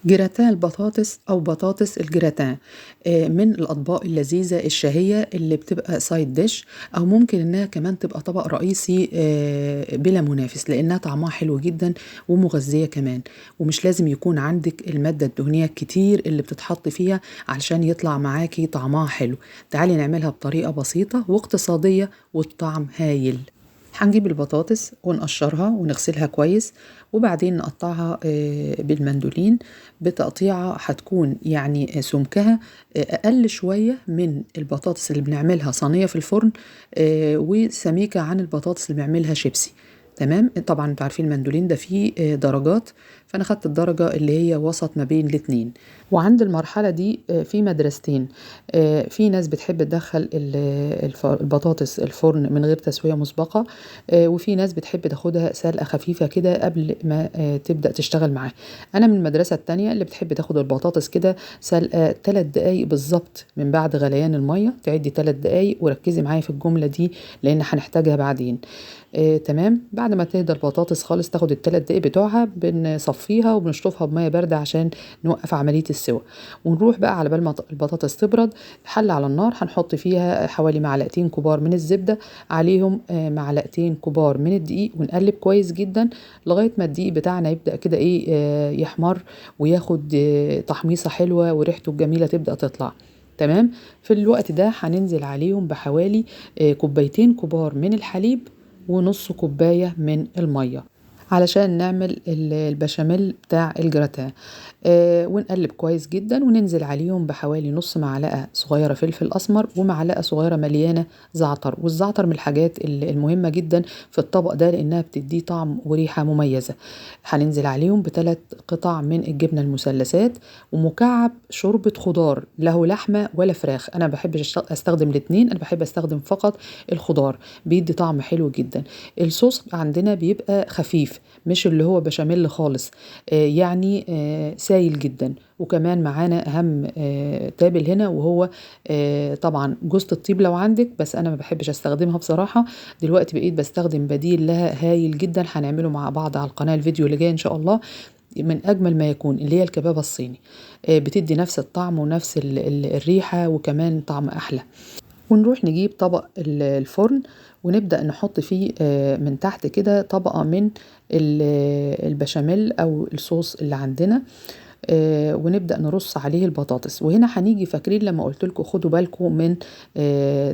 جراتان البطاطس أو بطاطس الجراتان من الأطباق اللذيذة الشهية اللي بتبقى سايد ديش، أو ممكن إنها كمان تبقى طبق رئيسي بلا منافس، لأنها طعمها حلو جدا ومغذية كمان. ومش لازم يكون عندك المادة الدهنية الكتير اللي بتتحط فيها علشان يطلع معاكي طعمها حلو. تعالي نعملها بطريقة بسيطة واقتصادية والطعم هايل. هنجيب البطاطس ونقشرها ونغسلها كويس، وبعدين نقطعها بالمندولين بتقطيعة هتكون يعني سمكها أقل شوية من البطاطس اللي بنعملها صينية في الفرن، وسميكة عن البطاطس اللي بنعملها شيبسي. تمام. طبعا انتوا عارفين المندولين ده فيه درجات، فانا خدت الدرجة اللي هي وسط ما بين الاتنين. وعند المرحلة دي في مدرستين. في ناس بتحب تدخل البطاطس الفرن من غير تسوية مسبقة، وفي ناس بتحب تاخدها سلقة خفيفة كده قبل ما تبدأ تشتغل معاها. انا من المدرسة التانية اللي بتحب تاخد البطاطس كده سلقة 3 دقايق بالظبط من بعد غليان المية. تعدي 3 دقايق وركزي معايا في الجملة دي لان هنحتاجها بعدين. تمام. بعد ما تهدى البطاطس خالص تاخد ال3 دقايق بتوعها بنصفيها وبنشطفها بمية باردة عشان نوقف عملية السوى. ونروح بقى على بال ما البطاطس تبرد، حلة على النار هنحط فيها حوالي معلقتين كبار من الزبدة، عليهم معلقتين كبار من الدقيق، ونقلب كويس جدا لغاية ما الدقيق بتاعنا يبدأ كده ايه يحمر وياخد تحميصة حلوة وريحته الجميلة تبدأ تطلع. تمام. في الوقت ده هننزل عليهم بحوالي كوبايتين كبار من الحليب ونص كوباية من المية علشان نعمل البشاميل بتاع الجراتان. ونقلب كويس جدا وننزل عليهم بحوالي نص معلقة صغيرة فلفل أسمر ومعلقة صغيرة مليانة زعتر. والزعتر من الحاجات المهمة جدا في الطبق ده لأنها بتديه طعم وريحة مميزة. هننزل عليهم ب3 قطع من الجبنة المثلثات ومكعب شوربة خضار، له لحمة ولا فراخ. أنا بحبش أستخدم الاتنين، أنا بحب أستخدم فقط الخضار، بيدي طعم حلو جدا. الصوص عندنا بيبقى خفيف، مش اللي هو بشاميل خالص، يعني سايل جدا. وكمان معانا اهم تابل هنا وهو طبعا جوزة الطيب لو عندك، بس انا ما بحبش استخدمها بصراحة. دلوقتي بقيت بستخدم بديل لها هايل جدا، هنعمله مع بعض على القناة الفيديو اللي جاي ان شاء الله، من اجمل ما يكون، اللي هي الكبابة الصيني. بتدي نفس الطعم ونفس الريحة وكمان طعم احلى. ونروح نجيب طبق الفرن ونبدأ نحط فيه من تحت كده طبقة من البشاميل أو الصوص اللي عندنا، ونبدأ نرص عليه البطاطس. وهنا هنيجي فاكرين لما قلت لكم خدوا بالكم من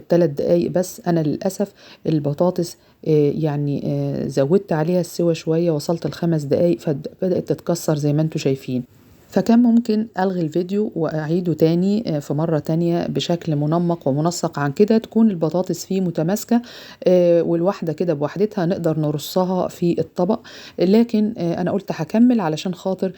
3 دقايق بس. أنا للأسف البطاطس يعني زودت عليها السوى شوية، وصلت ل5 دقايق فبدأت تتكسر زي ما انتوا شايفين. فكان ممكن ألغي الفيديو وأعيده تاني في مرة تانية بشكل منمق ومنسق عن كده، تكون البطاطس فيه متماسكة والواحدة كده بوحدتها نقدر نرصها في الطبق. لكن أنا قلت هكمل علشان خاطر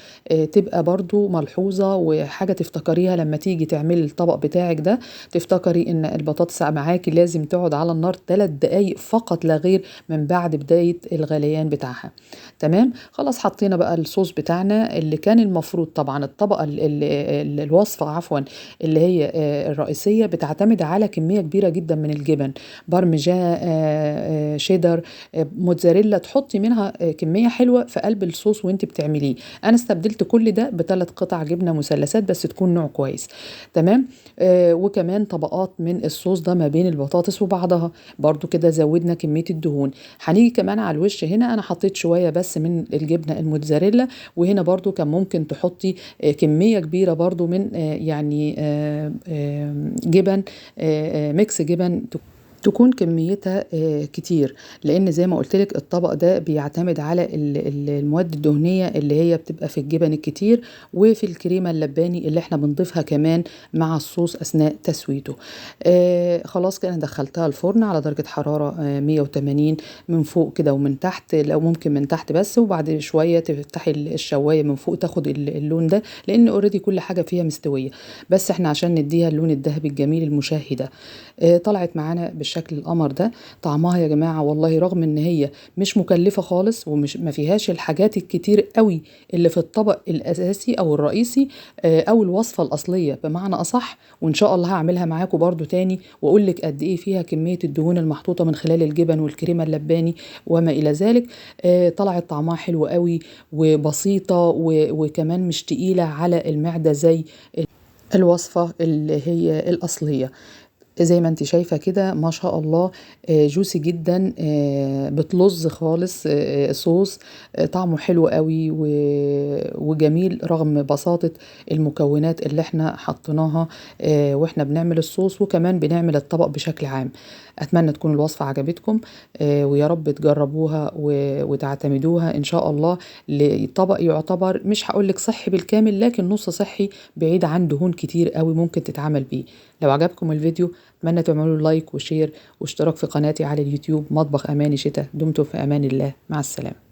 تبقى برضو ملحوظة وحاجة تفتكريها لما تيجي تعملي الطبق بتاعك ده. تفتكري إن البطاطس معاكي لازم تقعد على النار 3 دقايق فقط لا غير من بعد بداية الغليان بتاعها. تمام. خلاص حطينا بقى الصوص بتاعنا اللي كان المفروض. طبعا الطبقة الوصفة عفوا اللي هي الرئيسية بتعتمد على كمية كبيرة جدا من الجبن، بارميجان، شيدر، موتزاريلا. تحطي منها كمية حلوة في قلب الصوص وانت بتعمليه. انا استبدلت كل ده ب3 قطع جبنة مثلثات بس تكون نوع كويس. تمام. وكمان طبقات من الصوص ده ما بين البطاطس وبعضها، برضو كده زودنا كمية الدهون. هنيجي كمان على الوش هنا انا حطيت شوية بس من الجبنة الموتزاريلا، وهنا برضو كان ممكن تحطي كمية كبيرة برضو من يعني جبن، ميكس جبن تكون كميتها كتير، لان زي ما قلت لك الطبق ده بيعتمد على المواد الدهنيه اللي هي بتبقى في الجبن الكتير وفي الكريمه اللباني اللي احنا بنضيفها كمان مع الصوص اثناء تسويته. خلاص كده دخلتها الفرن على درجه حراره 180 من فوق كده ومن تحت، لو ممكن من تحت بس، وبعد شويه تفتحي الشوايه من فوق تاخد اللون ده، لان اوريدي كل حاجه فيها مستويه، بس احنا عشان نديها اللون الذهبي الجميل المشهي ده. طلعت معانا بالشكل بالشكل القمر ده. طعمها يا جماعة والله رغم ان هي مش مكلفة خالص ومش ما فيهاش الحاجات الكتير قوي اللي في الطبق الاساسي او الرئيسي او الوصفة الاصلية بمعنى اصح. وان شاء الله هعملها معاكم برضو تاني واقول لك قد ايه فيها كمية الدهون المحطوطة من خلال الجبن والكريمة اللباني وما الى ذلك. طلعت طعمها حلو قوي وبسيطة وكمان مش تقيلة على المعدة زي الوصفة اللي هي الأصلية. زي ما انت شايفة كده ما شاء الله جوسي جدا، بتلظ خالص، صوص طعمه حلو قوي وجميل رغم بساطة المكونات اللي احنا حطيناها واحنا بنعمل الصوص وكمان بنعمل الطبق بشكل عام. اتمنى تكون الوصفة عجبتكم ويا رب تجربوها وتعتمدوها ان شاء الله لطبق يعتبر مش هقولك صحي بالكامل لكن نص صحي بعيد عن دهون كتير قوي ممكن تتعمل بيه. لو عجبكم الفيديو اتمنى تعملوا لايك وشير واشتراك في قناتي على اليوتيوب مطبخ اماني شتا. دمتم في امان الله، مع السلامة.